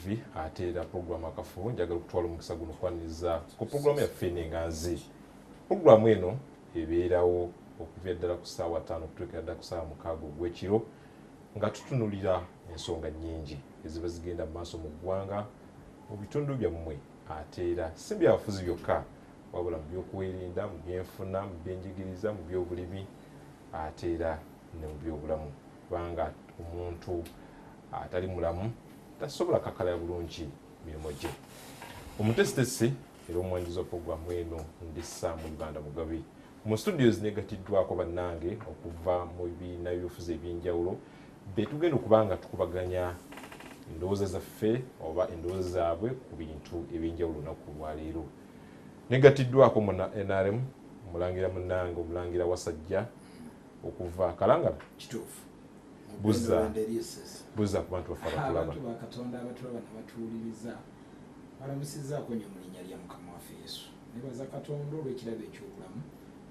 TV ate era program akafu njagala kutwala omukisa guno kwaniriza ku program ya Fenengazi. Program eno ebeerawo okuva ddala ku ssaawa 5 okutuukira ddala ku ssaawa 6 ogw'ekiro nga tutunulira ensonga nnyingi eziba zigenda mu maaso mu ggwanga mu bitundu byammwe ate era si byabufuzi byokka wabula mu byokwerinda, mu byenfuna, mu byenjigiriza, mu byobulimi ate era ne mu byobulamu kubanga omuntu atali mulamu tasobola kakala bulungi mirimu gye. Omutesitesi era omwanjuzi wa puroguramu eno ndi Sam Uganda Mugabi. Mu studios negatiddwako bannange okuva mu bibiina by'obufuzi ebyenjawulo betugenda okubanga tukubaganya endowooza zaffe oba endowooza zaabwe ku bintu ebyenjawulo olunaku lwaleero. Negatiddwako mu NRM omulangira munnange omulangira Wasajja okuva Kalangala kituufu buza ku bantu bafa batulaba abantu bakatonda abatulaba nabatuwuliriza balamusizaako nnyo mu linnya lya Mukama waffe Yesu. Nebaza Katonda olw'ekirabo eky'obulamu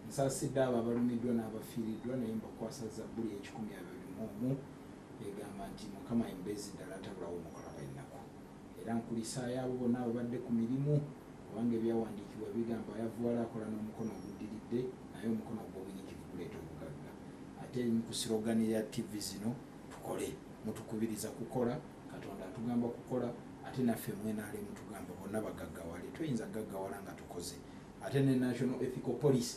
nsaasidde abo abalumiddwa n'abafiiriddwa naye mbakwasa Zabbuli 121 egamba nti Mukama embezi ddala atabulawo omukola b'ennaku era nkulisaayo abo bonna ababadde ku mirimu kubanga ebyawandiikibwa bigamba ayavuwala akola n'omukono oguddiridde naye omukono ogw'obunyiikivu guleeta obugagga. Ate nkusiroganira TV zino tukole mutukubiriza kukola Katonda atugamba kukola ate naffe mwenale mutugamba bonna bagaggawale tuyinza gaggawala nga tukoze. Ate ne National Ethical Police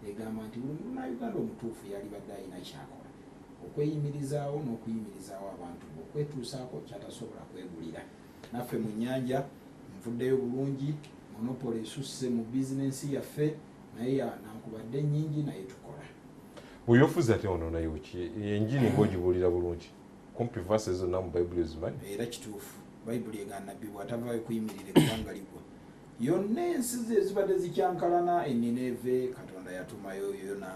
egamba nti buli Munnayuganda omutuufu yali badde alina kyakola okweyimirizaawo n'okuyimirizaawo abantu okwetuusaako kyatasobola kwegulira. Naffe mu nnyanja nvuddeyo bulungi monopoly esusse mu bizinensi yaffe naye nankubadde nnyingi naye tukola. weyofuza ate ono nayo ki enjini ng'ogibuulira bulungi kumpi verses zonna mu Bayibuli ezimanyi era kituufu Bayibuli egamba nabbi bw'atavaayo kuyimirira eggwanga ligwa yonna ensi ezibadde zikyankalana Nineve Katonda yatumayo yona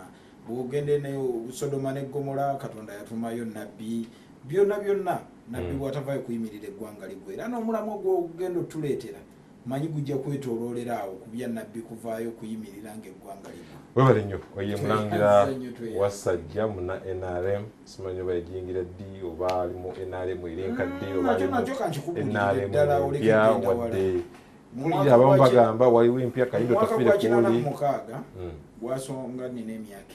bw'ogende ne Sodoma ne Gomora Katonda yatumayo nabbi byonna nabbi bw'atavaayo kuyimirira eggwanga ligwa era n'omulamu ogw'ogenda otuleetera manyi gujja kwetooloolera awo ku bya nabbi kuvaayo kuyimirira ng'eggwanga ligwa. webale nnyo oye mulangira Wasajja mu NRM simanyi oba yajingira ddi oba ali mu NRM erenkadde oba ali mu NRM empya wadde mulira abamu bagamba waliwo empya kayindo tafire kuuli bwasonga nina emyaka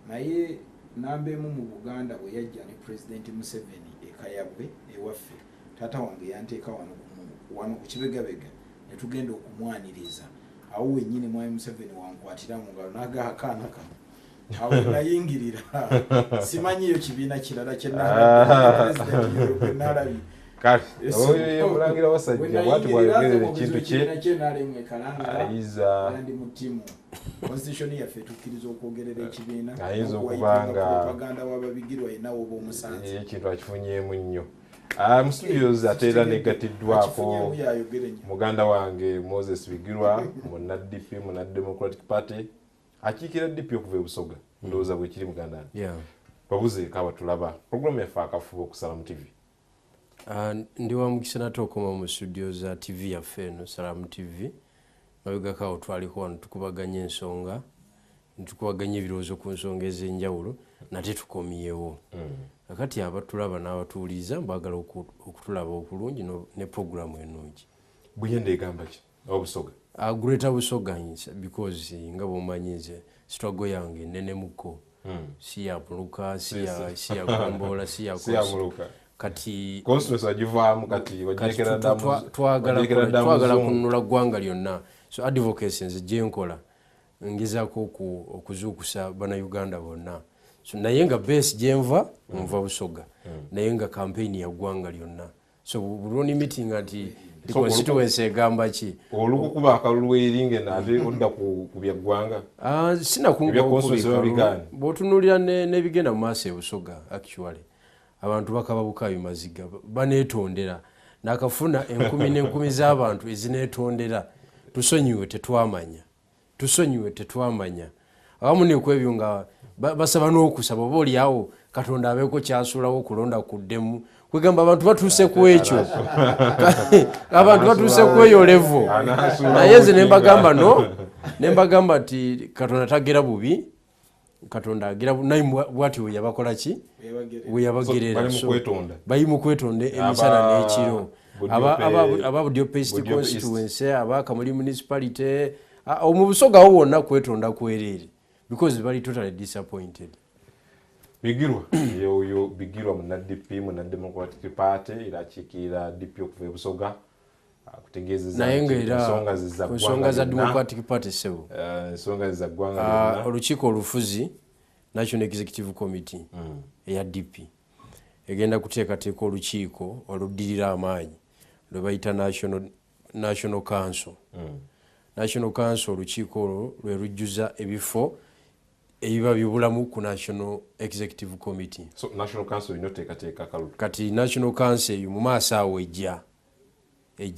4 naye namba emu mu Buganda bwe yajja ne President Museveni ekayabwe ewaffe taata wange yanteeka wano ku kibegabega ne tugenda okumwaniriza awo wennyini mwami Museveni wankwatira mu ngalo n'agaha akaana kano awo nayingirira simanyiyo kibiina kirala kyenaalabye kale oyo mulangira Wasajja bwati bwayogerera ekintu kye ayiza ndi mu ttiimu constitution yaffe tukkiriza okwogerera ekibiina ayinza okubanga propaganda w'ababigirwa yenna woba omusanze ekintu akifunyeemu nnyo. Mu studios ate era negatiddwako muganda wange Moses Bigirwa mu DP mu Democratic Party akiikira DP okuva e Busoga ndowooza bwekiri muganda wange babuze kabatulaba programu yaffe akafuba okusalamu TV. Ndi wa mukisa nate okoma mu studio za TV yaffe eno Salamu TV mabegakawo twaliko wano tukubaganya ensonga tukubaganya ebirowoozo ku nsonga ez'enjawulo nate tukomyewo. Kakati abatulaba n'abatuuliza mbagala okutulaba okulungi ne programu ennungi. Buyende egamba ki Obusoga? Greater Busoga because nga bw'omanyi nze struggle yange nenemuko si ya Buluka si ya Gombola si ya Muluka kati constituency agivaamu kati wajekera damu twagala kununula ggwanga lyonna so advocacy nze gye nkola ngezaako okuzuukusa bannayuganda bonna so naye nga base gyenva nva Busoga naye nga campaign ya ggwanga lyonna so buloni meeting ati constituency egamba ki olukukuba akalulu eringe nate odda ku bya ggwanga sina kunga bw'otunuulira n'ebigenda mu maaso e Busoga actually abantu bakaba bukayo maziga baneetondera nakafuna 10,000 z'abantu ezineetondera tusonyiwe tetwamanya awamu nekwebyo nga basaba n'okusaba oba oliawo Katonda abeeko kyasuulawo okulonda kuddemu kwegamba abantu batuuse ku ekyo abantu batuuse ku eyo levo naye nze nembagamba nti Katonda tagera bubi Katonda agira naye bwati we yabakola ki we yabagerera bali mu kwetonda emisana n'ekiro aba Budio East constituency aba Kamuli municipality mu Busoga wonna kwetonda kwerere because bali totally disappointed. Bigirwa yo Bigirwa mu DP mu Democratic Party irachikira DP okuva Busoga kutegezeza ensonga za Democratic Party sebo ensonga za gwanga olukiiko olufuzi National Executive Committee eya DP egenda kuteekateeka olukiiko oluddirira amaanyi lwe bayita National Council. National Council olukiiko olwo lwe lujjuza ebifo ebiba bibulamu ku National Executive Committee. So National Council inoteekateeka kalutu kati National Council mu maaso awo ejja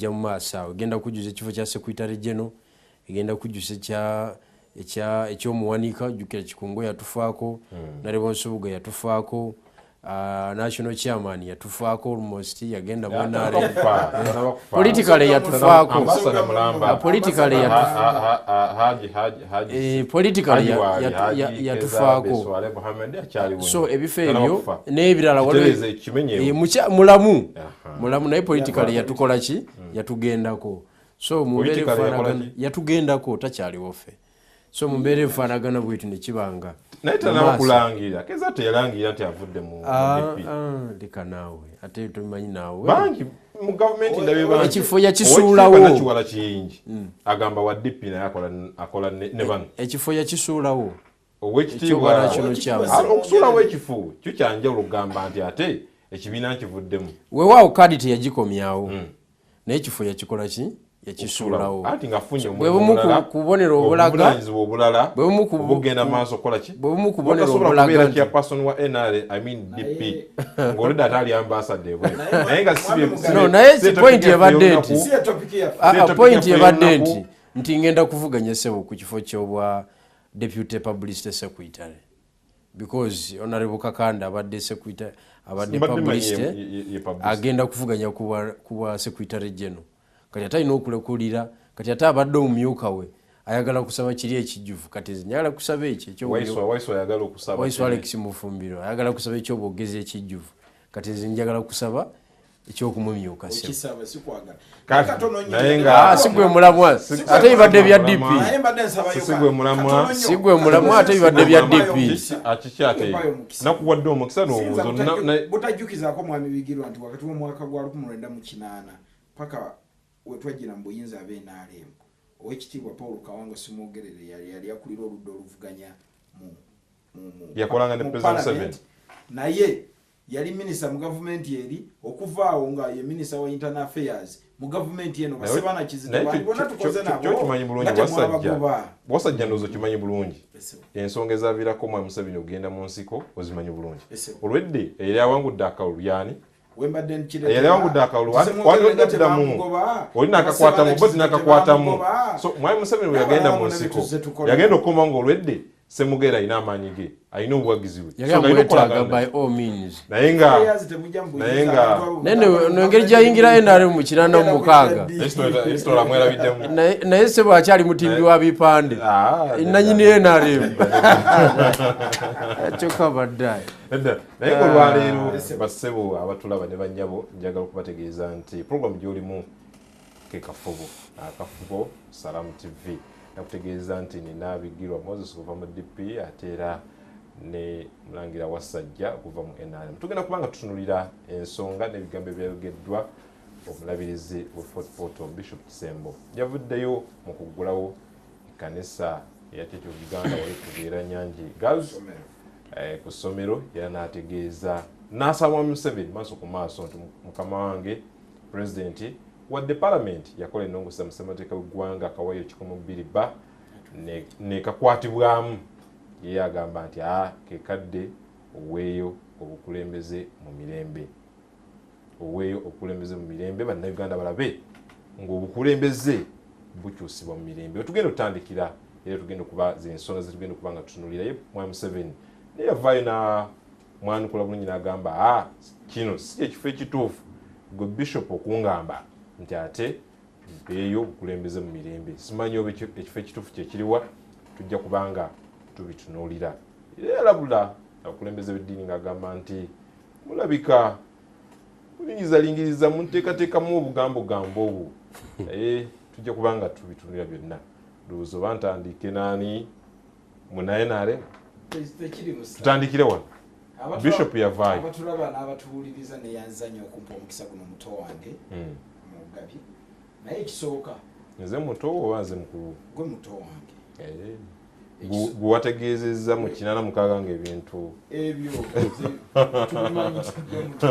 mu maaso awo egenda kujjuza ekifo kya Secretary General, egenda kujjuza ekyomuwanika jjukira Kikungo yatufaako Nalebonsubuga yatufaako National Chairman yatufaako almost yagenda mwanare politically yatufaako so ebifo ebyo n'ebirala mulamu naye politically yatukola ki yatugendako so mubere yatugendako takyaliwo ffe so mumbeera efaanagana bwitu ne kibanga naye tanaba kulangira keza teyalangira nti avudde mu DP leka naawe ate tomanyi naawe bangi mu gavumenti ndabe bangi ekifo yakisuulawo nakiwala kiyingi agamba wa DP naye akola ne bano ekifo yakisuulawo owekitiibwa okusuulawo ekifo kyo kyanjawulo kugamba nti ate ekibiina nkivuddemu weewaawo kaadi teyagikomyawo naye ekifo yakikola ki yakisuulawo ati ngafunye bwebumu kubonera obulaga bwebumu kubugenda maaso kola ki bwebumu kubonera obulaga nti person wa NRA I mean DP ngolida atali ambassador bwe naye nga sibye no naye point yabadde nti point yabadde nti ngenda kuvuganya sebo ku kifo ky'obwa deputy publicity secretary because honorable Kakanda abadde secretary abadde publicity agenda kuvuganya kuwa secretary general kati atalina okulekulira kati ate abadde omumyuka we ayagala kusaba kiri ekijjuvu kati nyagala kusaba ekyo Waiso ayagala okusaba Waiso Alex Mufumbiro ayagala kusaba ekyobwogezi ekijjuvu kati njagala kusaba ekyokumumyuka sekisaba sikwagala naye nga sigwe mulamwa ate bibadde bya DP sigwe mulamwa ate bibadde bya DP akikyate nakuwadde omukisa n'obuuzo butajjukizaako mwami Bigirwa nti wakati w'omwaka gwa 1998 paka wetwagira mu buyinza abeNRM owekitiibwa Paul Kawanga Simwogerere yali akulira oludda oluvuganya yakolanga ne President 7 naye yali minister mu gavumenti eri okuvaawo nga ye minister wa internal affairs mu gavumenti eno basebana kizito bonna tukoze nabo kyo kimanyi bulungi wasajja ndozo kimanyi bulungi ensonga ezaviirako mu Museveni ogenda mu nsiko ozimanyi bulungi olwedde eri awangudde akawulu yani wembadde nkirewangudde akawulu walioddamu olina akakwata mu boti nakakwatamu so mwami Museveni yagenda mu nsiko yagenda okukoma ng'olwedde Semugera alina amaanyi ge alina obuwagizi bwe naye nga nengeri gyayingira NRM mu 86 naye sebo akyali mutimbi wa bipande nanyini NRM kyokka baddaye naye olwaleero basebo abatulaba ne bannyabo njagala okubategeeza nti program gy'olimu ke kafubo akafubo Salamu TV nakutegeeza nti nina Bigirwa Moses kuva mu DP ate era ne Mulangira Wasajja okuva mu NRM tugenda kubanga tutunulira ensonga n'ebigambo ebyogeddwa omulabirizi we Fort Portal Bishop Kisembo yavuddeyo mu kuggulawo ekkanisa eya Church of Uganda wali kubeera Nyanji Girls ku ssomero era n'ategeeza n'asaba Museveni maaso ku maaso nti mukama wange President wadde Parliament yakola ennongoosa mu ssemateeka w'eggwanga akawayo 120 nekakwatibwamu ye agamba nti kekadde oweeyo obukulembeze mu mirembe bannayuganda balabe ng'obukulembeze bukyusibwa mu mirembe wetugenda otandikira era tugenda okuba zensonga zetugenda okuba nga tutunulira ye mwami Museveni naye yavaayo na mwanukula bulungi n'agamba kino si ekifo ekituufu gwe Bishop okungamba nti ate mpeeyo obukulembeze mu mirembe simanyi oba ekifo ekituufu kyekiriwa tujja kubanga tubitunuulira era labula abakulembeze b'eddiini ng'agamba nti mulabika lingiriza munteekateekamu obugambo obwo tujja kubanga tubitunira byonna ndowooza oba ntandike naani munaye naale tutandikire wano bishop yavaayo abatulaba n'abatuwuliriza neyanzanya okumpa omukisa guno muto wange mugabi naye ekisooka nze muto oba nze mukulu gwe muto wange gwe wategeezezza mu 86 ng'ebintu ebyo tubimanyi gwe muto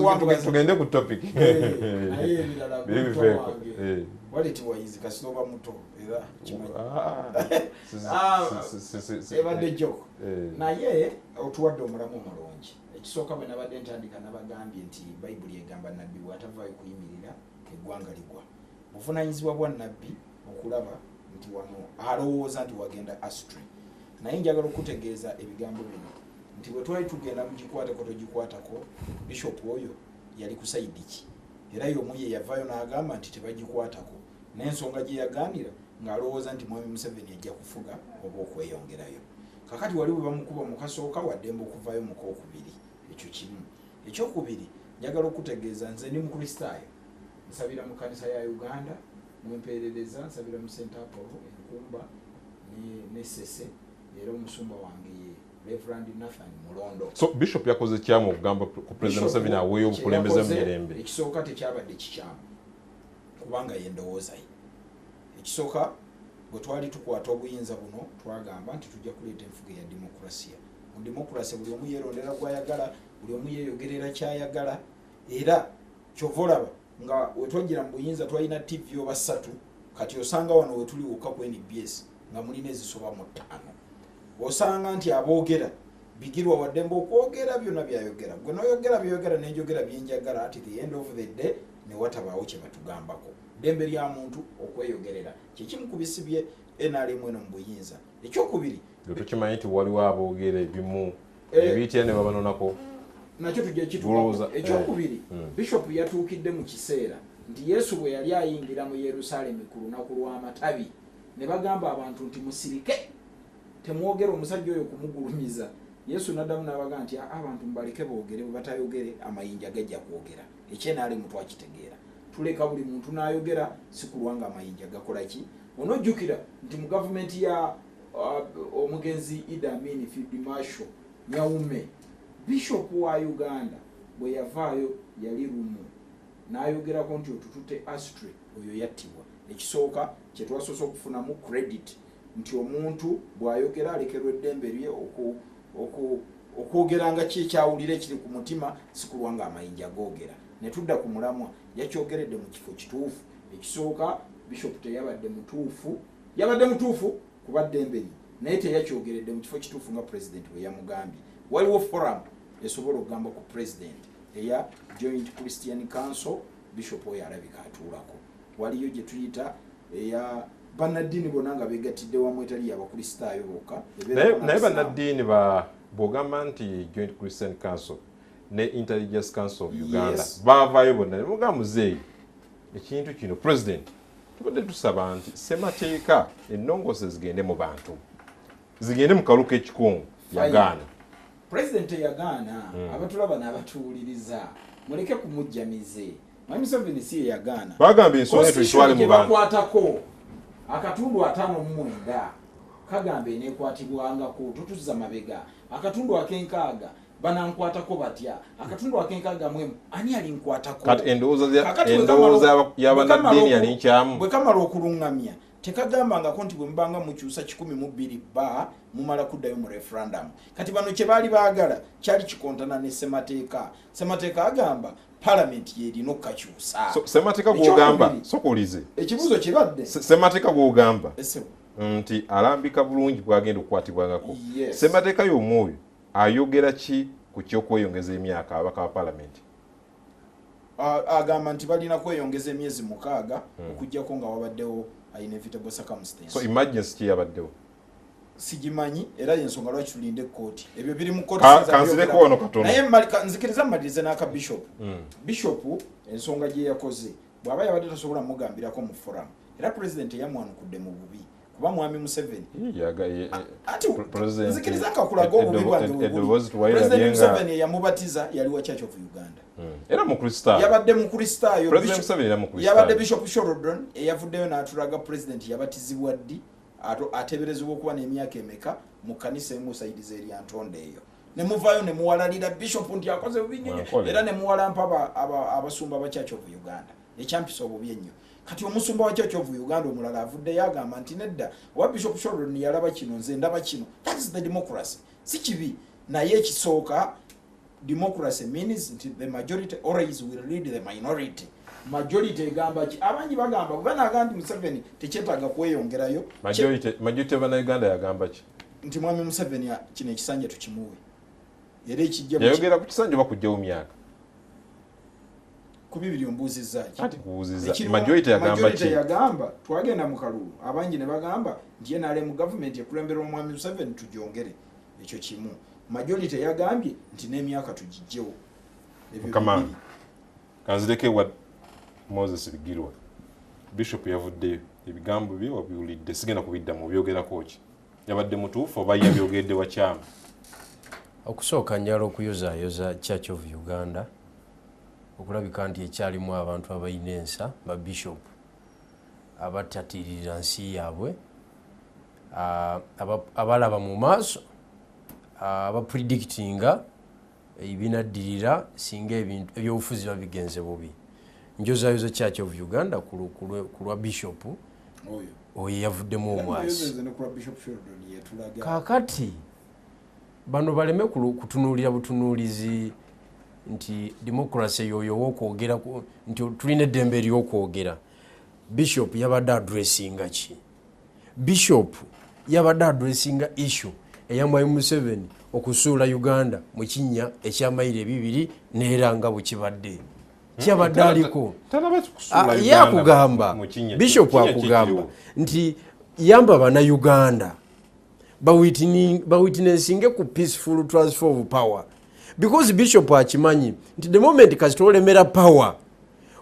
wange tugende ku topic naye ebirala gwe muto wange waletiwayizi kasinoba muto era kimanyi ebadde joko naye otuwadde omulamu omulungi ekisooka bwe nabadde ntandika nabagambye nti bayibuli egamba nabbi bw'atavaayo kuyimirira eggwanga ligwa buvunanyizibwa bwa nabbi okulaba nti wano alowooza nti wagenda astray naye njagala okutegeeza ebigambo bino nti bwe twali tugenda mugikwatako togikwatako bishop oyo yali ku sayidi ki era y'omu ye yavaayo n'agamba nti tebagikwatako n'ensonga gye yaganira ng'alowooza nti mwami Museveni ajja kufuga oba okweyongerayo kakati wali bwe bamukuba mu kasooka waddembe okuvaayo mu kookubiri ekyo kimu ekyokubiri njagala okutegeeza nze ndi mukristaayo nsabira mu kanisa ya Uganda mwempeerereza nsabira mu St. Apollo enkumba ne Sese era omusumba wange ye Reverend Nathan Mulondo. So Bishop yakoze kyamu okugamba ku President Museveni aweeyo obukulembeze mu mirembe. Ekisooka tekyabadde kikyamu kubanga ye ndowooza ye. Ekisooka bwe twali tukwata obuyinza buno twagamba nti tujja kuleeta enfuga ya demokrasiya. Mu demokrasiya buli omu yeerondera gw'ayagala, buli omu yeeyogerera ky'ayagala era kyova olaba nga wetwajjira mu buyinza twalina TV oba 3 kati osanga wano wetuli wokka ku NBS nga mulina ezisoba mu 5 osanga nti aboogera bigirwa waddembe okwogera byonna byayogera gwe noyogera byogera nenjogera byenjagala at the end of the day ne watabaawo kye batugambako ddembe lya muntu okweyogerera kyekimu ku bisibye NRM eno mu buyinza ekyokubiri tukimanyi nti waliwo aboogera ebimu ebiyitira ne babanonako nakyo tujja kituuka ekyokubiri Bishop yatuukidde mu kiseera nti Yesu bwe yali ayingira mu Yerusaalemi ku lunaku lw'amatabi ne bagamba abantu nti musirike temwogera omusajja oyo kumugulumiza Yesu n'addamu n'abagamba nti abantu mbaleke boogere bwe batayogere amayinja gajja kwogera ekyenaali mutu akitegeera tuleka buli muntu n'ayogera si kulwanga amayinja gakola ki onojjukira nti mu gavumenti ya omugenzi Idi Amin Field Marshal Nyawume Bishop wa Uganda bwe yavaayo yali rumu n'ayogerako nti otutute astray oyo yattibwa ekisooka kye twasoose okufunamu credit nti omuntu bw'ayogera alekerwa eddembe lye okwogera nga kyekyawulira ekiri ku mutima si kulwanga amayinja googera ne tudda ku mulamwa yakyogeredde mu kifo kituufu ekisooka Bishop teyabadde mutuufu yabadde mutuufu kuba ddembe lye naye teyakyogeredde mu kifo kituufu nga president bwe yamugambye waliwo forum esobola okugamba ku president eya Joint Christian Council Bishop oyo alabika atuulako waliyo gye tuyita eya bannaddiini bonna nga beegattidde wamu etali abakristaayo bokka naye bannaddiini bw'ogamba nti Joint Christian Council ne Intelligence Council of Uganda baavaayo bonna ne mugamba muzeeyi ekintu kino president tubadde tusaba nti ssemateeka ennongoose zigende mu bantu zigende mu kaluka ekikungu yagaana president yagaana abatulaba n'abatuwuliriza muleke kumujjamize Mwami Museveni si yagaana bagamba ensonga tuyitwale mu bantu bakwatako akatundu 59 kagamba eneekwatibwangako tutuza mabega akatundu ak'enkaaga banankwatako batya akatundu ak'enkaaga mwemu ani alinkwatako kati endowooza y'abannaddiini yali nkyamu bwe kamala okulungamya tekagambangako nti bwe mubanga mukyusa 120 ba mumala kuddayo mu referendum kati bano kye baali baagala kyali kikontana ne ssemateeka agamba parliament yerina okukakyusa ssemateeka gw'ogamba sokulize ekibuzo kibadde ssemateeka gw'ogamba nti alambika bulungi bwagenda okukwatibwangako ssemateeka y'omwoyo ayogera ki ku kyokweyongeza emyaka abaka ba palamenti agamba nti balina kweyongeza emyezi 6 okujjako nga wabaddewo inevitable circumstance so emergency ki yabaddewo sigimanyi era yensonga lwaki tulinde kooti ebyo biri mu kooti kanzireko wano katono naye nzikiriza mmalirize n'aka bishop ensonga gye yakoze bw'aba yabadde tasobola mugambirako mu forum era president yamwanukudde mu bubi oba mwami Museveni ati president nzikiriza akakulaga obubi bwange president Museveni yamubatiza yali wa Church of Uganda era mukristaayo yabadde mukristaayo president Museveni era mukristaayo yabadde Bishop Shorrodon eyavuddeyo n'atulaga president yabatizibwa ddi ateberezebwa okuba n'emyaka emeka mu kanisa emu sayidiza eri Antonde eyo ne muvaayo ne muwalalira Bishop nti akoze bubi nnyo era ne muwalampa abasumba ba Church of Uganda ekyampisa obubi ennyo kati omusumba wa Church of Uganda omulala avudde yagamba nti nedda wa Bishop Shorrodon yalaba kino nze ndaba kino. That is the democracy. Si kibi naye ekisooka democracy means the majority always will lead the minority. Majority egamba ki abanyi bagamba bana gandi Museveni tekyetaaga kweyongerayo majority bana Uganda yagamba ki nti mwami Museveni kino ekisanja tukimuwe era ekijja yayogera ku kisanja bakujjawo myaka ku bibiri ombuuzizza ki ati kubuuzizza majority yagamba ki yagamba twagenda mu kalulu abangi ne bagamba nti yenale mu government ekulembera omwami Museveni tujongere ekyo kimu majority yagambye nti n'emyaka tugijjewo kama kanzireke wa Moses Bigirwa Bishop yavudde ebigambo bye wabiwulidde sigenda kubidda mu byogerako ki yabadde mutuufu oba yabyogedde wa kyama okusooka njala okuyozaayoza Church of Uganda okulabika nti ekyalimu abantu abalina ensa ba Bishop abatatirira nsi yaabwe abalaba mu maaso abapredictinga ebinaddirira singa ebintu ebyobufuzi babigenze bubi njozaayoza Church of Uganda ku lwa Bishop oyo yavuddemu omwasi kakati bano baleme kutunuulira butunuulizi nti democracy yoyo wokwogera nti tulina eddembe ery'okwogera. Bishop yabadde addressinga ki? Bishop yabadde addressinga issue eyamwami Museveni okusuula Uganda mu kinnya ekyamayiro 2 neera nga bwe kibadde kyabadde aliko yakugamba Bishop akugamba nti yamba bana Uganda bawitnessinge ku peaceful transfer of power because Bishop akimanyi nti the moment kasita olemera power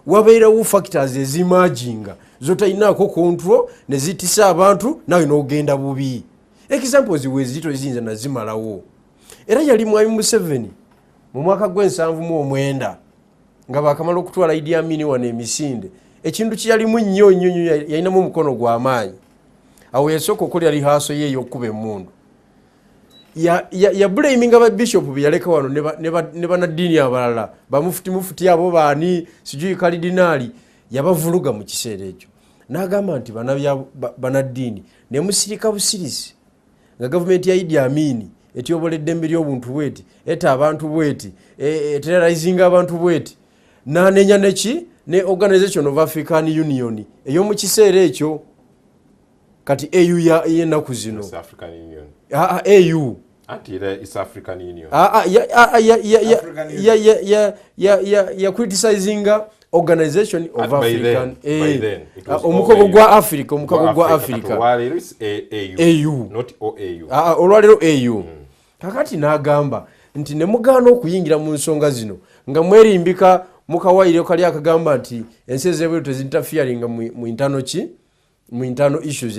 wabeerawo factors ezimaginga zotalinaako control ne zitisa abantu nawe n'ogenda bubi. Examples wezito ezinza nazimalawo era yali mwami Museveni mu mwaka gw'79 nga bakamala okutwala Idi Amin wano emisinde ekintu kyalimu nnyo yalinamu omukono gw'amaanyi awo yasooka okola lihaso ye ey'okkuba emmundu ya blaminga ba Bishop byaleka wano ne banaddiini abalala bamufuti abo baani sijui kalidinaali yabavuluga mu kiseera ekyo n'agamba nti banaddiini ne musirika busirisi nga gavumenti ya Idi Amin etyobola eddembe ly'obuntu bweti eta abantu bweti terrorizing abantu bweti n'anenya neki ne Organization of African Union ey'omu kiseera ekyo kati AU y'ennaku zino AU East African Union ya criticizing Organization of African omukogo gwa Africa AU not OAU olwalero AU kakati n'agamba nti ne mugaana okuyingira mu nsonga zino nga mwerimbika mukawayire kali akagamba nti ensi ez'ebweru tezinterfering mu internal issues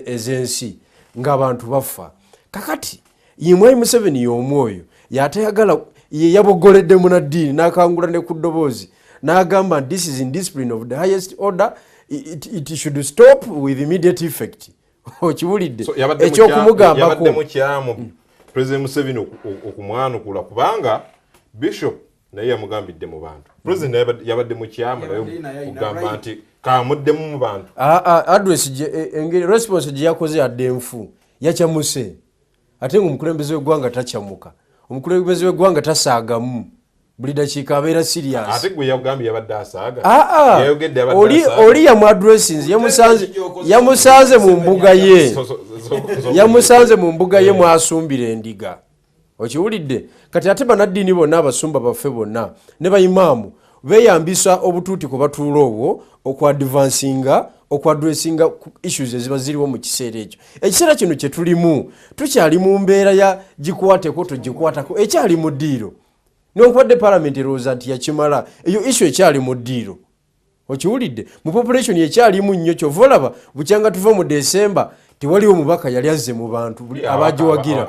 ezensi ng'abantu bafa. Kakati yimwe Museveni y'omwoyo yatayagala yabogoledde munaddiini n'akangula ne ku ddoboozi n'agamba this is indiscipline of the highest order, it should stop with immediate effect. Okiwulidde ekyokumugambako yabadde mu kyamu President Museveni okumwanukula kubanga Bishop naye yamugambidde mu bantu. President yabadde mu kyamu naye kugamba nti kamuddemu mu bantu address engeri response gye yakoze yadde enfu yakyamuse ate ng'omukulembeze w'eggwanga takyamuka omukulembeze w'eggwanga tasaagamu buli dakiika abeera serious ate gwe yagambye yabadde asaaga yayogedde oli yamu addressinze yamusanze mu mbuga ye yamusanze mu mbuga ye mwasumbira endiga okiwulidde kati ate banaddiini bonna abasumba baffe bonna ne bayimaamu beyambisa obutuuti ku batuula obwo okwadressinga issues eziba ziriwo mu kiseera ekyo. Ekiseera kino kye tulimu tukyali mu mbeera ya gikwateko togikwatako ekyali mu ddiiro newankubadde palamenti erowooza nti yakimala eyo issue ekyali mu ddiiro okiwulidde mu population ekyalimu nnyo kyova olaba bukyanga tuva mu December tewaliwo mubaka yali azze mu bantu abagiwagira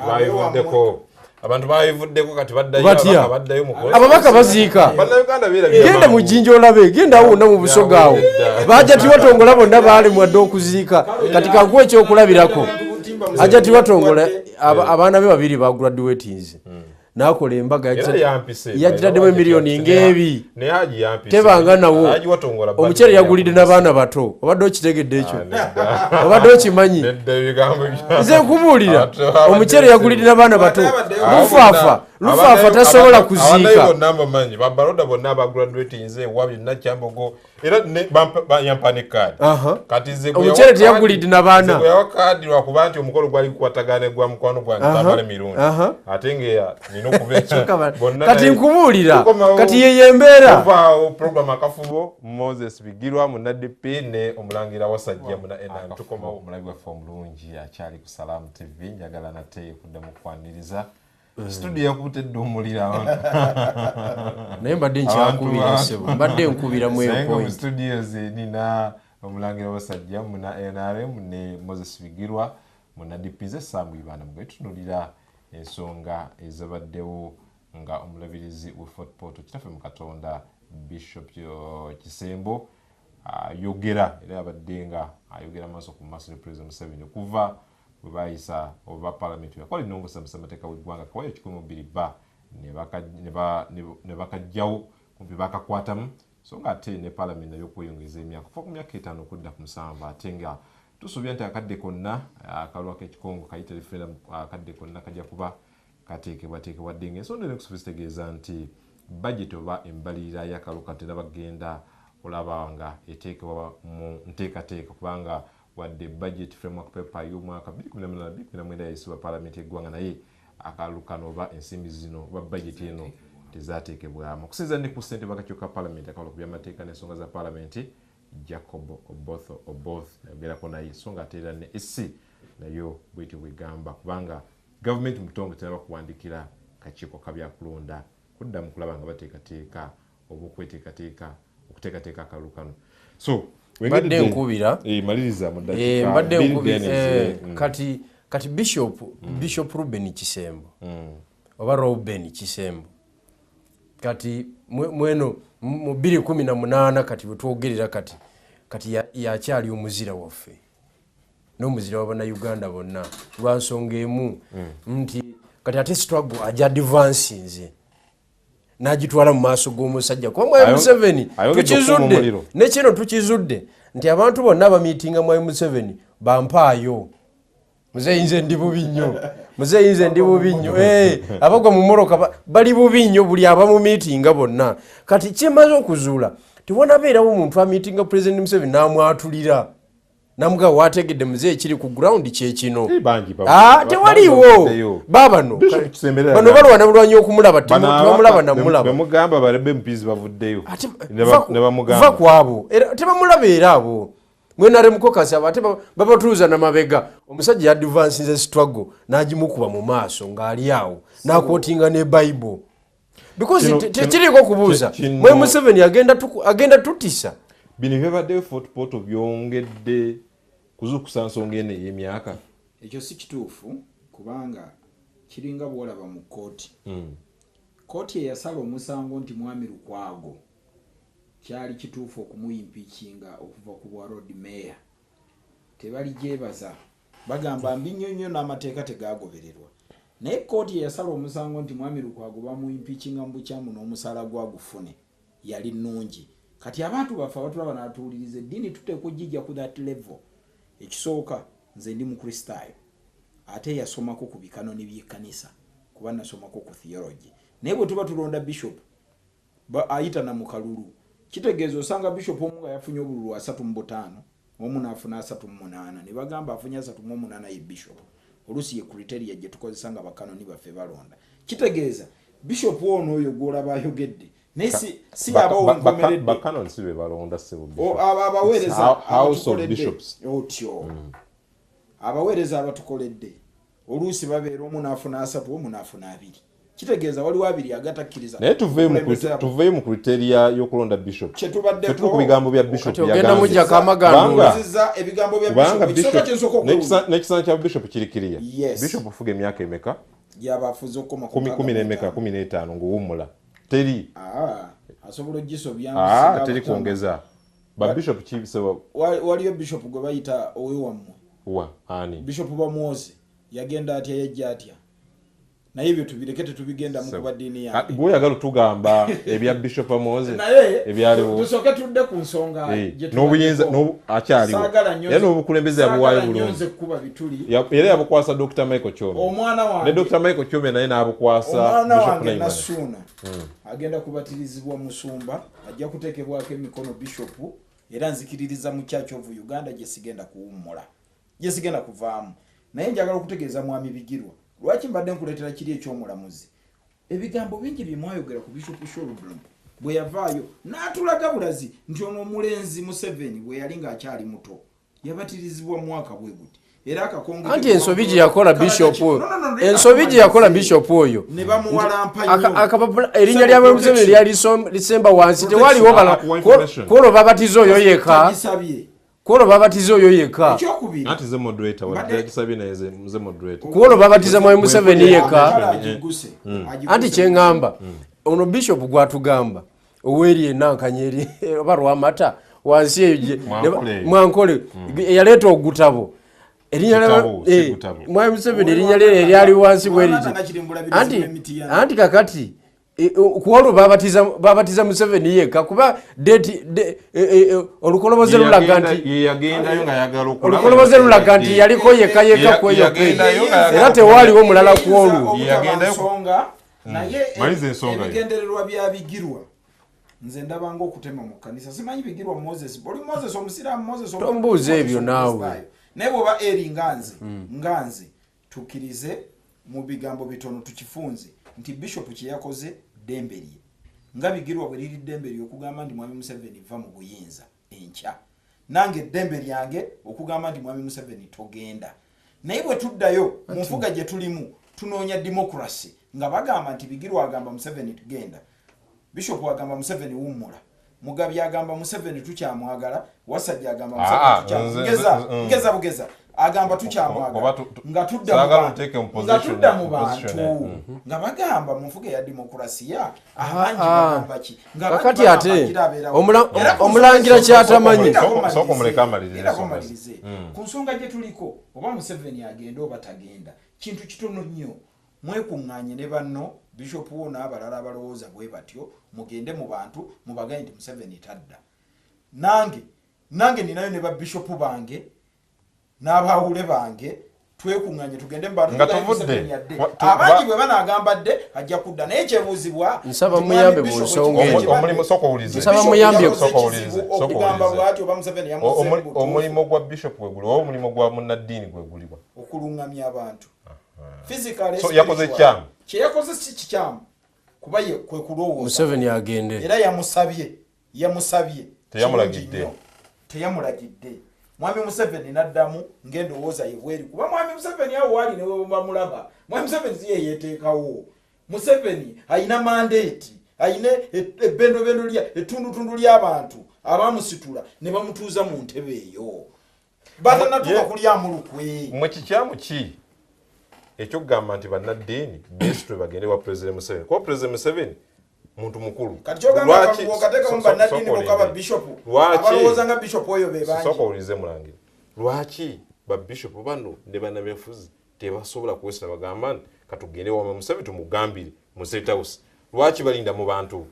abantu bayivuddeko kati baddayo ababaka baziika genda mu jjinja olabe genda awo wonna mu busoga awo bajja tiwatongola bonna baali mwadde okuziika kati kankuwa ekyokulabirako ajja tiwatongola abaana be babiri bagraduatinze nakola embaga yagitaddemu emiliyoni ng'ebi tebanga nawo omukyere yagulidde n'abaana bato obadde okitegedde ekyo obadde okimanyi nze nkubuulira omukyere yagulidde n'abaana bato lufaafa tasobola kuziika babaroda bonna abagraduatinze wabi nakyambogo era yampane kaadi kati omukyere teyagulidde n'abaana kaadi lwakuba nti omukolo gwali gukwatagana gwa mukwano gwange tamale mirundi ate nga nina okuba kati nkubuulira kati yeye embeera programu akafubo Moses Bigirwa munadp ne omulangira wasajja muna NRM tukomawo omulabi waffe omulungi akyali ku Salaam TV njagala nate kuddamu kwaniriza studio yakutedde omulira naye mbadde nkyakubira sebo mbadde nkubira mu point studios nina omulangira wasajja muna NRM ne Moses Bigirwa munadipize Sambu Ibanda mwetunulira ensonga ezabaddewo nga omulabirizi we Fort Portal kitaffe mu Katonda Bishop Kisembo ayogera era abadde nga ayogera maaso ku maaso ne President Museveni okuva bwe bayisa oba parliament yakola ennongoosa musamateeka w'eggwanga kawayo 12 ne bakajjawo kumpi bakakwatamu so nga ate ne parliament nayo okweyongeza emyaka kuva ku myaka 5 okudda ku 7 ate nga tusuubira nti akadde konna akalwa k'ekikongo kayita referendum akadde konna kajja kuba kateekebwateekebwa dde ng'ensonga eno zitegeeza nti budget oba embalirira y'akaluka tena bagenda olaba nga eteekebwa mu nteekateeka kubanga wadde budget framework paper y'omwaka 2018 yayisibwa parliament y'eggwanga naye akalukano oba ensimbi zino oba budget eno tezaateekebwamu okusinziira ne ku ssente bakakyuka parliament akalwa ku byamateeka n'ensonga za parliament Jacob Oboth nayogerako naye so nga ate era ne SC nayo bwetyo bwegamba kubanga gavumenti mu butongo tenaba kuwandikira kakiiko kabyakulonda kuddamu kulaba nga bateekateeka oba okuteekateeka akalulu kano so mbadde nkubira maliriza mu mbadde nkubira kati Bishop Ruben Kisembo oba Ruben Kisembo kati mweno mu 2018 kati bwetwogerera kati yakyali omuzira waffe n'omuzira w'Abannayuganda bonna lwa nsonga emu nti kati ate struggle ajja advancinze n'agitwala mu maaso g'omusajja kuba Mwai Museveni tukizudde nekino tukizudde nti abantu bonna abamiitinga Mwai Museveni bampaayo muzeyinze ndi bubi nnyo abagwa mu moroka bali bubi nnyo buli abamumiitinga bonna kati kyemaze okuzuula tiwanabeerawo omuntu amiitinga President Museveni n'amwatulira namuga wategedde muze ekiri ku ground kyekino tewaliwo bano balwana bulwanyi okumulaba tebamulaba namulaba bemugamba balebe mpizi bavuddeyo va kwabo tebamulaba era abo mwenare mukokasi abo ate babatuuza namabega omusajja yadvansinze struggle n'agimukuba mu maaso ng'ali awo n'akootinga ne Bible because tekiriko kubuuza Mwai Museveni agenda tutisa bino byabaddeyo Fort Portal byongedde kuzukusa nsonga eno ey'emyaka ekyo si kituufu kubanga kiringa bwolaba mu kooti kooti eyasala omusango nti Mwami Lukwago kyali kituufu okumuyimpikinga okuva ku bwa road mayor tebali gyebaza bagamba mbinyonyo n'amateeka tegagobererwa naye kooti eyasala omusango nti Mwami Lukwago bamuyimpikinga mu bukyamu n'omusala gwagufune yali nnungi kati abantu baffe abatulaba n'atuwuliriza eddiini tuteekwa okugijja ku that level ekisooka nze ndi mukristaayo ate yasomako ku bikanoni by'ekkanisa kuba nasomako ku theology naye bwe tuba tulonda bishop ayita na mu kalulu kitegeeza osanga bishop omu nga yafunye obululu 35 omu n'afuna 38 ne bagamba afunye 38 ye bishop oluusi ye criteria gye tukozesa nga bakanoni baffe balonda kitegeeza bishop ono oyo gw'olaba ayogedde nesi si abawo nkomeredde bakanon si be balonda sebo abaweereza house of bishops otyo abaweereza abatukoledde oluusi babeera omu n'afuna 3 omu n'afuna 2 kitegeeza waliwo abiri agatakkiriza naye tuveeyo mu kriteria y'okulonda bishop kyetubaddeko ku bigambo bya bishop ogenda mujjako amagandula ebigambo bya bishop n'ekisana kya bishop kirikiriya Yes. bishop ofuga emyaka emeka yabafuze okukoma 10 n'emeka 15 ng'owummula teri asobola ogisobya teri kwongeza babishop kibisaba waliyo bishop gwe bayita owewammwe wa ani bishop bamwoze yagenda atya yajja atya naye ebyo tubireke tetubigenda mu kuba ddiini yange gweoyagala otugamba ebya bishop Moses naye ebyaliwo tusooke tudde ku nsonga n'obuyinza akyaliwo era n'obukulembeze yabuwaayo bulungi kuba bituli era yabukwasa Dr. Michael Chome omwana wange ne Dr. Michael Chome naye n'abukwasa omwana wange Nasuuna agenda kubatirizibwa musumba ajja kuteekebwako emikono bishop era nzikiririza mu Church of Uganda gye sigenda kuwummula gye sigenda kuvaamu naye njagala okutegeeza mwami Bigirwa lwaki mbadde nkuleetera kiri eky'omulamuzi ebigambo bingi bye mwayogera ku Bishop Sholbroom bwe yavaayo n'atulaga bulazi nti ono omulenzi Museveni bwe yali ng'akyali muto yabatirizibwa mu mwaka bwe guti era akakonge anti ensobi gye yakola bishop oyo ensobi gye yakola bishop oyo ne bamuwalampa nnyo akapapula erinnya lya Museveni lyali lisemba wansi tewaliwo bala kwolo babatiza oyo yeka kwolo babatiza oyo yeka ekyokubiri anti ze moderator wadde kisabye naye ze moderator kwolo babatiza mwe Museveni yeka anti kyengamba ono bishop gwatugamba oweri enankanyeri oba lwamata wansi eyo mwankole yaleeta ogutabo erinnya mwe Museveni erinnya lye eryali wansi bweriti anti kakati kwolo babatiza Museveni yeka kuba olukoloboze lulaga nti yagendayo nga yagala okulaba olukoloboze lulaga nti yaliko yeka kweyo era tewaliwo mulala kwolwo naye ebigendererwa bya Bigirwa nze ndabanga okutema mu kanisa simanyi Bigirwa Moses oli Moses omusiraamu Moses tombuuza ebyo naawe naye bw'oba eri nganze tukkirize mu bigambo bitono tukifunze nti bishop kye yakoze ddembe lye nga Bigirwa bwe liri ddembe lye okugamba nti mwami Museveni va mu buyinza enkya nange eddembe lyange okugamba nti mwami Museveni togenda naye bwe tuddayo mu nfuga gye tulimu tunoonya democracy nga bagamba nti Bigirwa agamba Museveni tugenda bishop agamba Museveni wummula Mugabi agamba Museveni tukyamwagala Wasajja agamba Museveni tukyamwagala ngeza bugeza agamba tukyamwagala nga tudda mu bantu nga bagamba mu nfuga ya demokrasiya abangi bagamba ki nga kakati ate omulangira kyatamanyi soko muleka amalirize ku nsonga gye tuliko oba Museveni agenda oba tagenda kintu kitono nnyo mwekuŋŋaanye ne banno bishop wo n'abalala abalowooza bwe batyo mugende mu bantu mubagaye nti Museveni tadda nange ninayo ne ba bishop bange n'abaawule bange twekuŋŋaanye tugende mu bantu abangi bwe banaagamba dde ajja kudda naye kyebuuzibwa nsaba muyambe mu nsonga omulimu nsaba muyambe okugamba bw'ati oba Museveni yamuzeemu omulimu gwa bishop gwe guli oba omulimu gwa munnaddiini gwe gulibwa okuluŋŋamya abantu physically yakoze ekyamu kyeyakoze si kikyamu kuba ye kwe kulowooza Museveni agende era yamusabye teyamulagidde mwami Museveni n'addamu ng'endowooza ye bweri kuba mwami Museveni awo wali ne bamulaba mwami Museveni siye yeeteekawo Museveni ayina mandeeti ayina ebbendobendo lya ettundutundu ly'abantu abamusitula ne bamutuuza mu ntebe eyo batanatuuka kulyamulukwe mwe kikyamu ki ekyokugamba nti bannaddiini besitwe bagende wa President Museveni kuba President Museveni muntu mukulu kati kyogamba okateeka mu bannaddiini bokaba bishop abalowooza nga bishop oyo be bangi sooka owulize mulangira lwaki babishopu bano ne bannabyabufuzi tebasobola kwesita bagamba nti katugende wa Museveni tumugambire mu State House lwaki balinda mu bantu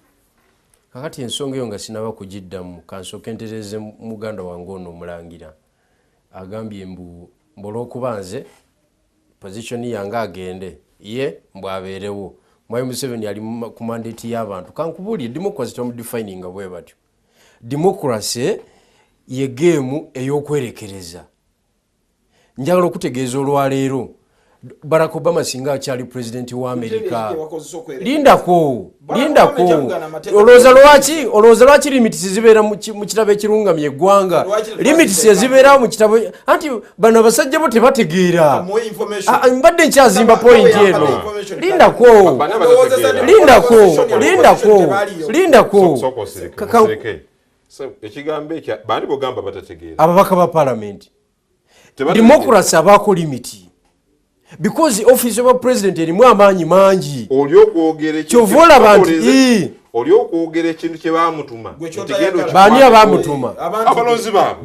kakati ensonga eyo nga sinaba kugiddamu kansooka entereze muganda wange ono omulangira agambye mbu olw'okuba nze position yange agende ye mbwabeerewo mwami Museveni ali ku mandate y'abantu kankubuulire democracy tomudefining bwe batyo democracy ye game ey'okwerekereza njagala okutegeeza olwaleero Barack Obama singa akyali president wa America. Lindako. Olowooza lwaki limits zibeera mu kitabo ekirungamye eggwanga. Limits zibeera mu kitabo anti bano abasajja bo tebategeera. Mbadde nkyazimba point eno. Lindako. Ekigambo ekyo bandi bogamba batategeera. Ababaka ba parliament. Democracy abaako limiti. Because office of a president erimu amaanyi mangi. Olyokwogera kyovola bantu olyokwogera ekintu kye baamutuma. Baani abamutuma? Abalonzi baabwe.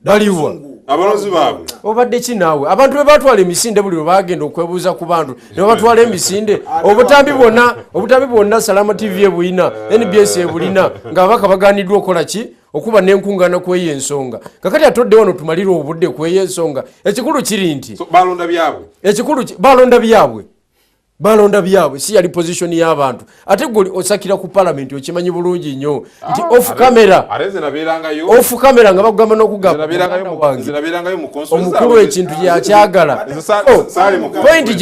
Baliwa. Abalonzi baabwe. Obadde ki naawe? Abantu be batwala emisinde buli lwe bagenda okwebuuza ku bantu ne batwala emisinde. Obutambi bwonna Salama TV ebulina, NBS ebulina ng'ababaka bagaaniddwa okukola ki? Okuba n'enkuŋŋaana kw'eyo ensonga. Kakati atodde wano tumalire obudde kw'eyo ensonga. Ekikulu kiri nti balonda byabwe. Balonda byabwe si yali position y'abantu. Ate gwe osakira ku parliament okimanyi bulungi nnyo nti off camera nga bagamba n'okugamba zinabeerangayo mu consensus. Omukulu ekintu yakyagala. Point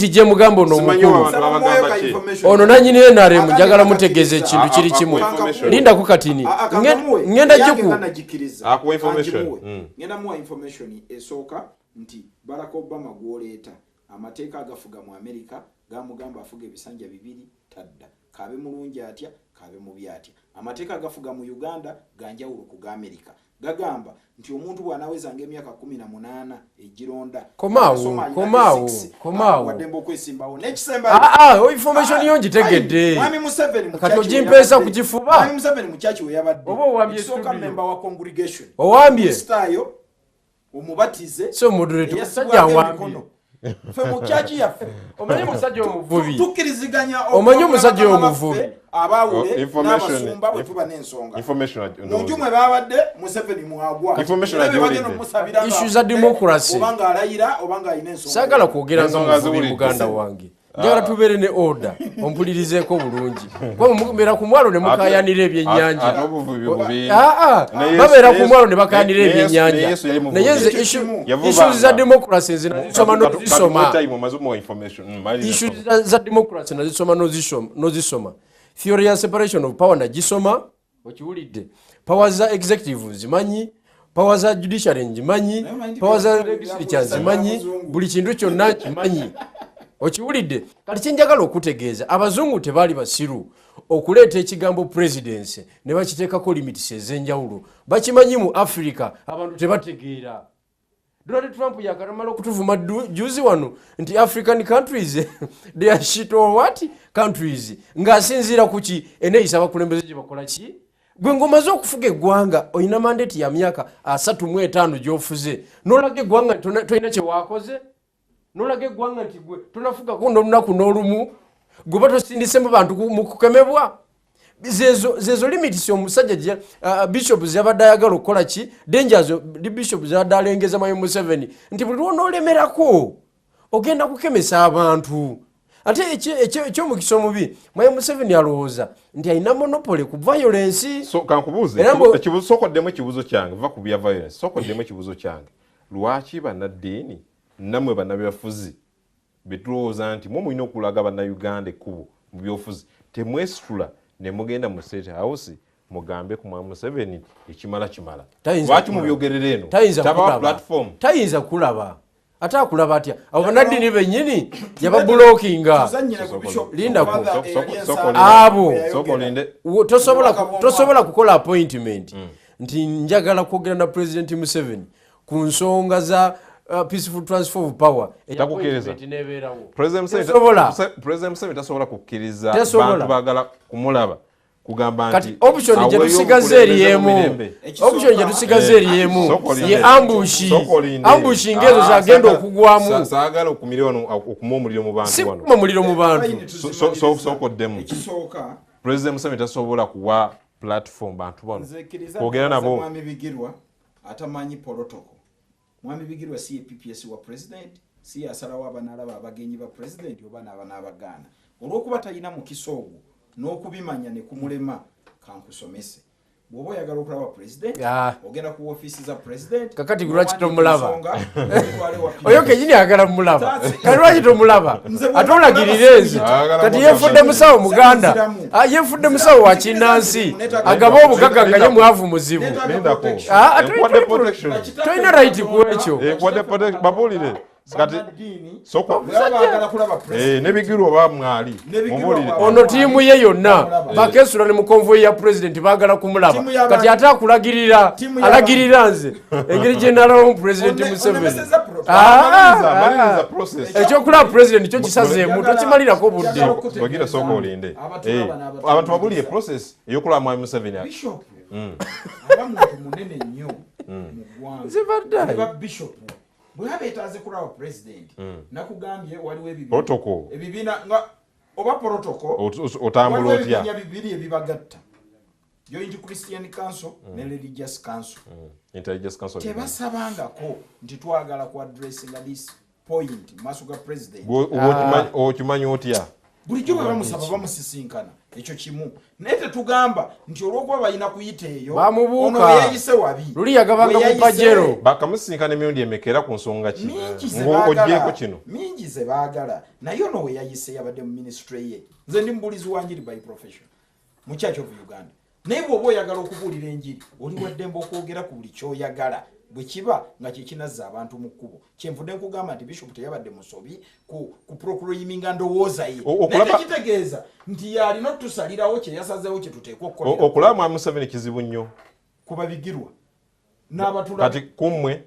gye mugamba ono omukulu. Ono nanyini NRM njagala mutegeeza ekintu kiri kimu. Linda ku katini. Ngenda jiku. Akuwa information. Ngenda muwa information esooka nti Barack Obama gwoleeta amateeka agafuga mu America gamugamba afuga ebisanja 2 tadda kabe mulungi atya kabe mubi atya. Amateeka agafuga mu Uganda ganjawulo ku ga America gagamba nti omuntu bw'anaweza ng'emyaka 18 egironda komaawo wadembo kwesimbawo n'ekisemba information yo ngitegedde Mwami Museveni kati ogimpeesa ku kifuba. Mwami Museveni mukyaki we yabadde oba owambye soka member wa congregation owambye stayo omubatize so moderator musajja wambye fe mukyaki yaffe omanyi musajja omuvubi tukiriziganya omanyi musajja omuvubi abawule n'abasumba bwe tuba n'ensonga munjumwe babadde Museveni muagwa issue za democracy obanga alayira obanga alina ensonga sagala kwogera nga Muganda wange njagala tubeere ne order ompulirizeeko bulungi kuba mubeera ku mwalo ne mukayanira ebyennyanja babeera ku mwalo ne bakayanira ebyennyanja naye nze issue za democracy nazisoma nozisoma theory ya separation of power nagisoma okiwulidde power za executive nzimanyi power za judiciary nzimanyi power za legislature nzimanyi buli kintu kyonna nkimanyi okiwulidde. Kati kyenjagala okutegeeza abazungu tebaali basiru okuleeta ekigambo presidency ne bakiteekako limits ez'enjawulo. Bakimanyi mu Africa abantu tebategeera. Donald Trump yakamala okutuvuma juzi wano nti African countries they are shit or what countries ng'asinziira ku ki eneeyisa abakulembeze gye bakola ki. Gwe ngomaze okufuga eggwanga oyina mandate ya myaka 35 gy'ofuze n'olaga eggwanga tolina kye waakoze. Nolaga eggwanga nti gwe tonafuga n'olunaku n'olumu gwe batosindisemu bantu mu kukemebwa. Zezo limits omusajja bishops yabadde ayagala okukola ki dangers bishops yabadde alengeza Mwami Museveni nti buli lw'onoolemerako ogenda kukemesa abantu. Ate ekyomukisa omubi Mwami Museveni alowooza nti alina monopoly ku violence. So kankubuuze sokoddemu ekibuuzo kyange va ku bya violence sokoddemu ekibuuzo kyange lwaki bannaddiini namwe bannabyafuzi betulowooza nti mwe mulina okulaga bannayuganda ekkubo mu byofuzi temwesitula ne mugenda mu State House mugambe ku Mwami Museveni ekimala kimala. Lwaki mubyogerera eno tabawa platform? Tayinza kulaba ate akulaba atya abo bannaddiini bennyini yababulokinga. Lindako abo tosobola kukola appointment nti njagala kwogera na President Museveni ku nsonga za peaceful transfer of power. President Museveni tasobola kukkiriza bantu bagala kumulaba kugamba nti option gye tusigaze eri emu ye ambush ngezo zagenda okugwamu saagala okumiliyoni okuma omuliro mu bantu wano si muliro mu bantu sokoddemu ekisooka President Museveni tasobola kuwa platform bantu bano kwogera nabo. Mwami Bigirwa atamanyi protocol. Mwami Bigirwa si PPS wa president si asalawo abanalaba abagenyi ba president oba n'abagaana olw'okuba talina mukisa ogwo n'okubimanya ne kumulema kankusomese. bw'oba oyagala okulaba president ogenda ku ofiisi za president kakati lwaki tomulaba oyo kenyini ayagala mulaba kati lwaki tomulaba ate olagirire nze kati yefudde musawo muganda yefudde musawo wa kinnansi agaba obugagga nga ye mwavu muzibu tolina right ku ekyo babulire kati nebigirwa oba mwali ono tiimu ye yonna bakesula ne mu konvoyi ya pulezidenti baagala kumulaba kati ate alagirira nze engeri gye nalabamu pulezidenti Museveni ekyokulaba pulezidenti kyo kisazeemu tokimalirako budde wagira sooka olinde abantu babulire process ey'okulaba mwami Museveni abamuntu munene nnyo mu ggwanga bishop bwe beetaaze kulaba president nakugambye waliwo ebibiina nga oba protocol otambula otya ebibiina bibiri ebibagatta Joint Christian Council ne Religious Council tebasabangako nti twagala ku addressinga this point maaso ga president okimanyi otya bulijjo bwe bamusaba bamusisinkana ekyo kimu naye tetugamba nti olw'okuba balina kuyita eyo ono yeeyise wabi luli yagabanga mu pajero bakamusisinkana emirundi emekera ku nsonga ki ng'ogyeko kino mingi ze baagala naye ono we yayise yabadde mu ministry ye nze ndi mubulizi wa njiri by profession mu Church of Uganda naye bw'oba oyagala okubuulira enjiri oli waddembe okwogera ku buli kyoyagala bwe kiba nga kyekinazza abantu mu kkubo kyenvudde nkugamba nti bishop teyabadde musobi ku proclaiminga ndowooza ye naye tekitegeeza nti yalina otusalirawo kyeyasazeewo kyetuteekwa okukolera okulaba mwami Museveni kizibu nnyo kuba bigirwa n'abatula kati kummwe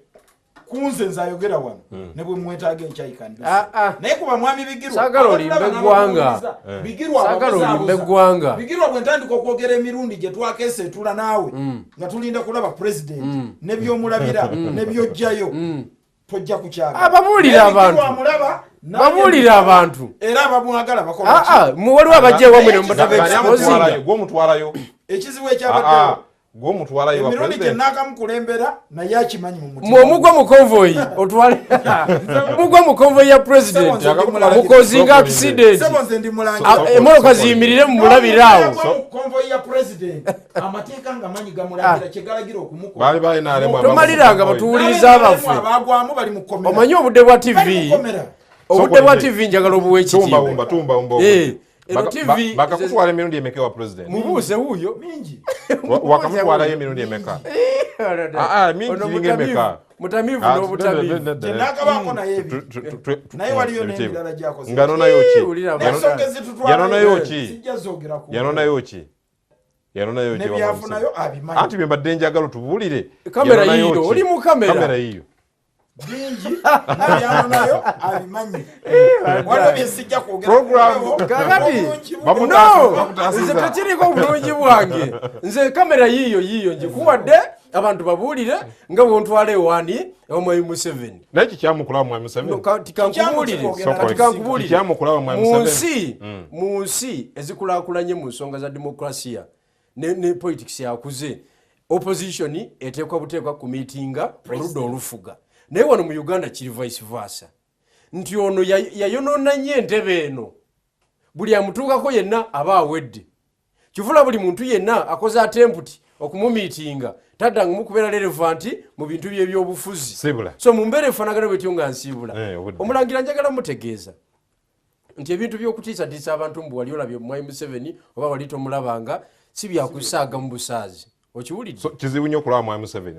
kunze nzayogera wano ne bwe mwetaaga enkyayikandi naye kuba mwami bigirwa saagala olimba eggwanga bigirwa bwe ntandika okwogera emirundi gye twakeeseetula naawe nga tulinda kulaba president ne by'omulabira ne by'ojjayo tojja kukyagala babuulira abantu era abamwagala bakola waliwo abajja ewamwe ne mubatabe gw'omutwalayo ekizibu ekyabaddewo gw'omutwalayo emirundi gye naakamukulembera naye akimanyi mu mutima omugwa mu konvoyi otwale mugwa mu konvoyi ya president mukozinga accident emmotoka ziyimirire mu mulabiraawo konvoyi ya president amateeka nga manyi gamulagira kyegalagira okumukola tomaliranga batuwuliriza abaffe abagwamu bali mu komera omanyi obudde bwa tv njagala obuwa ekitiibwa bakakutwala emirundi emeka wa president mubuuze wuuyo mingi wakamutwalayo emirundi emeka mingi emeka mutamiivu n'obutamiivu nakabako naye naye waliyo n'ebirala gyakoze nganonayo ki yanonayo ki nebyafunayo abimanyi anti bye mbadde njagala tubuulire kamera yiyo oli mu kamera yiyo bingi nabyanonayo abimanyi waliwo byesijja nze tekiriko obulungi bwange nze kamera yiyo ngikuwadde abantu babuulire nga bwontwala ewaani omwami Museveni naye kikyamukulawa mwami Museveni tikankubuulire mu nsi ezikulaakulanye mu nsonga za demokrasiya ne politics yakuze opposition eteekwa buteekwa ku miitinga oludda olufuga naye wano mu Uganda kiri vice versa nti ono yayonoona nnyo entebe eno buli amutuukako yenna aba awedde kivula buli muntu yenna akoze attemputi okumumiitinga taddanga mukubeera relevant mu bintu by'ebyobufuzi so mu mbeera efaanagana bwetyo nga nsiibula omulangira njagala mutegeeza nti ebintu by'okutiisatiisa abantu mbu wali olabye mwami Museveni oba wali tomulabanga si byakusaaga mu busaazi okiwulidde kizibu nnyo okulaba mwami Museveni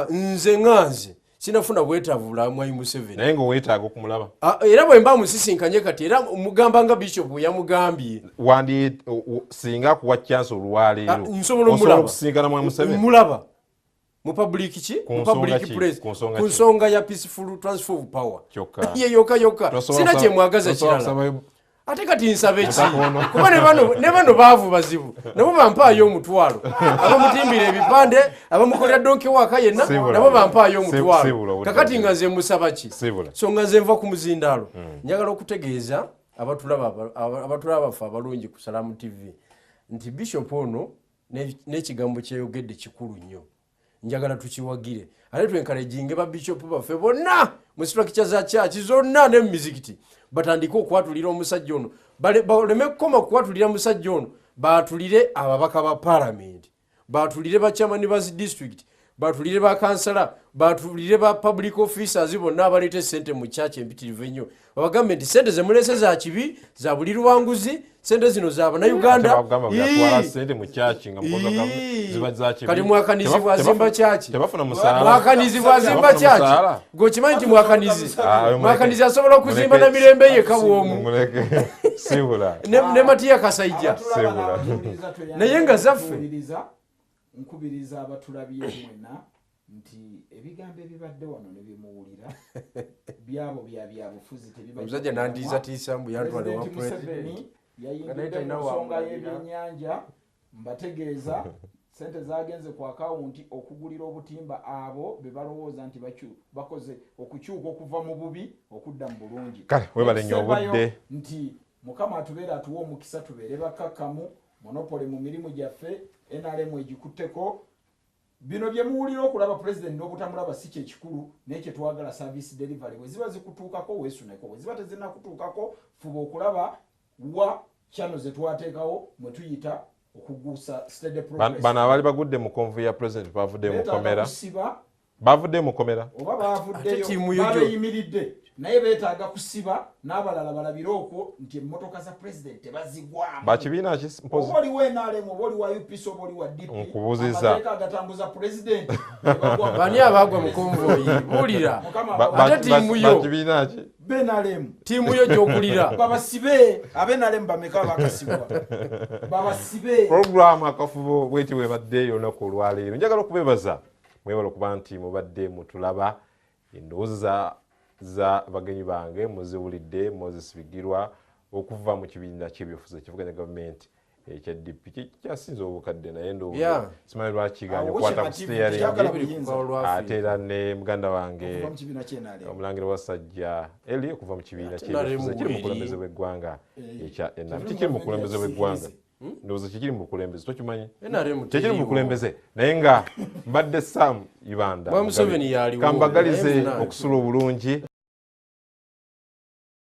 nze nganze sinafuna bwetavula mwami Museveni naye ng'oweetaaga okumulaba era bwe mba musisinkanye kati era mugamba nga bishop yamugambye wandi singa kuwa chance olwaleero nsobola okusinkana mwami Museveni mulaba mu public place ku nsonga ya peaceful transfer of power ye yoka sina kye mwagaza kirala ate kati nsabe ki kuba ne bano baavu bazibu nabo bampaayo omutwalo abamutimbira ebipande abamukolera donke waka yenna nabo bampaayo omutwalo kakati nga nze musaba ki so nga nze nva ku muzindaalo njagala okutegeeza abatulaba baffe abalungi ku Salamu TV nti bishop ono n'ekigambo kyeyogedde kikulu nnyo njagala tukiwagire ate twenkalejinge ba bishop baffe bonna mu structure za church zonna ne mu mizikiti batandika okwatulira omusajja ono baleme kukoma kukwatulira musajja ono baatulire ababaka ba parliament batulire ba chairman ba district batulire ba kansala batulire ba public officers bonna abalete sente mu church empitirivu ennyo babagambe nti sente zemulese za kibi za buli luwanguzi sente zino za bannayuganda kati mwakanizibwa azimba church mwakanizibwa azimba church gokimanyi nti mwakanizi asobola okuzimba na mirembe ye kabwomu ne Matiya Kasaija naye nga zaffe nkubiriza abatulabiye mwena nti ebigambo ebibadde wano ne bimuwulira byabo byabufuzi omusajja nandiiza tiisambu yantwale wa yayingidde mu nsonga y'ebyennyanja mbategeeza sente zagenze ku akawunti okugulira obutimba abo be balowooza nti bakoze okukyuka okuva mu bubi okudda mu bulungi webalenya obudde nti mukama atubeere atuwa omukisa tubeere bakakkamu monopole mu mirimu gyaffe NRM egikutteko bino bye muwulira okulaba president n'obutamulaba si kye kikulu n'ekyo twagala service delivery bwe ziba zikutuukako weesuneko bwe ziba tezinnakutuukako fuba okulaba wa channel ze twateekawo mwe tuyita okuguusa steady progress. Bano abali bagudde mu konvu ya president bavudde mu komera bavudde mu komera oba bavuddeyo babeyimiridde naye beetaaga kusiba n'abalala balabire okwo nti emmotoka za president tebazigwamu bakibiina mpozi oba oliwo NRM oba oliwa UPC oba oliwa DP nkubuuziza amateeka agatambuza president bani abagwa mu konvoyi buulira ate tiimu yo bakibiina ki NRM tiimu yo gyokulira babasibe NRM bameka bakasibwa babasibe program akafubo bweti webaddeyo olunaku olwaleero njagala okubebaza mwebala okuba nti mubadde mutulaba endowooza za bagenyi bange muziwulidde Moses Bigirwa okuva mu kibiina ky'ebyobufuzi ekivuganya gavumenti ekya DP kyasinze obukadde naye ndowooza simanyi lwakiganya okukwata ku steering ate era ne muganda wange omulangira wasajja Eli okuva mu kibiina ky'ebyobufuzi ekiri mu bukulembeze bw'eggwanga ekya NRM kikiri mu bukulembeze bw'eggwanga ndowooza kikiri mu bukulembeze tokimanyi kikiri mu bukulembeze naye nga mbadde Sam Ibanda kambagalize okusula obulungi